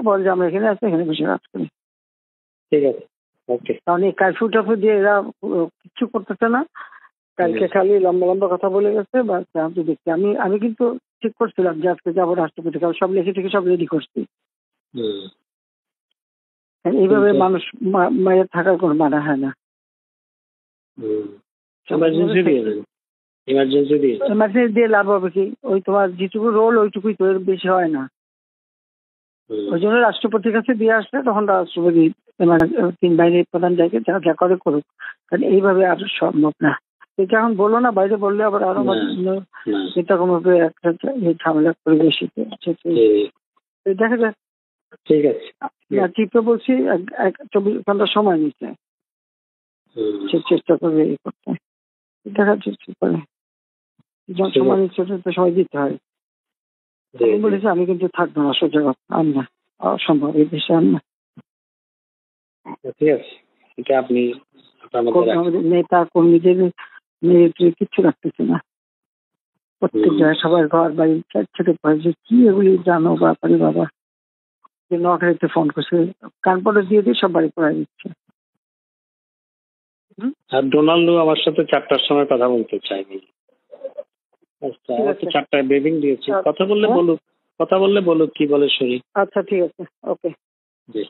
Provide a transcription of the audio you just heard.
বল যে আমরা এখানে আছি, এখানে বসে কাজ করি। ঠিক আছে, ওকে। কারণ এই কারফিউ টাফিউ দিয়ে এরা কিচ্ছু করতেছে না। কালকে খালি লম্বা লম্বা কথা বলে গেছে। বা আমি দেখছি, আমি কিন্তু ঠিক করছিলাম যে আজকে যাবো রাষ্ট্রপতি, কারণ সব লিখে টিখে সব রেডি করছি। এইভাবে মানুষ মায়ের থাকার কোনো মানা হয় না। এমার্জেন্সি দিয়ে লাভ হবে কি? ওই তোমার যেটুকু রোল ওইটুকুই তো, এর বেশি হয় না। ওই জন্য রাষ্ট্রপতির কাছে দিয়ে আসলে তখন রাষ্ট্রপতি তিন বাহিনীর প্রধান যাকে যা যা করে করুক, কারণ এইভাবে আর সম্ভব না। এটা এখন বলো না, বাইরে বললে আবার আরো এরকম ভাবে একটা ঝামেলা পরিবেশিত দেখা যাক। ঠিক আছে, চিপে বলছি 24 ঘন্টা সময় নিচ্ছে, সে চেষ্টা করবে এই করতে। দেখা যাচ্ছে পরে যখন সময় নিচ্ছে সময় দিতে হয়। আমি বলেছি আমি কিন্তু থাকবো না, সোজা কথা, আর না, অসম্ভব এই দেশে আর না। ঠিক আছে, এটা আপনি আমাদের নেতা কর্মীদের কিচ্ছু রাখতেছে না। প্রত্যেক জায়গায় সবার ঘর বাড়ি ছোট যে কি এগুলি জানো ব্যাপারে বাবা, যে নকরিতে ফোন করছে, কানপটে দিয়ে দিয়ে সব বাড়ি পড়াই দিচ্ছে। আর ডোনাল্ডো আমার সাথে 4টার সময় কথা বলতে চাইনি। 4টায় ব্রিফিং দিয়েছি, কথা বললে বলুক কি বলে শুনি। আচ্ছা ঠিক আছে, ওকে। জি।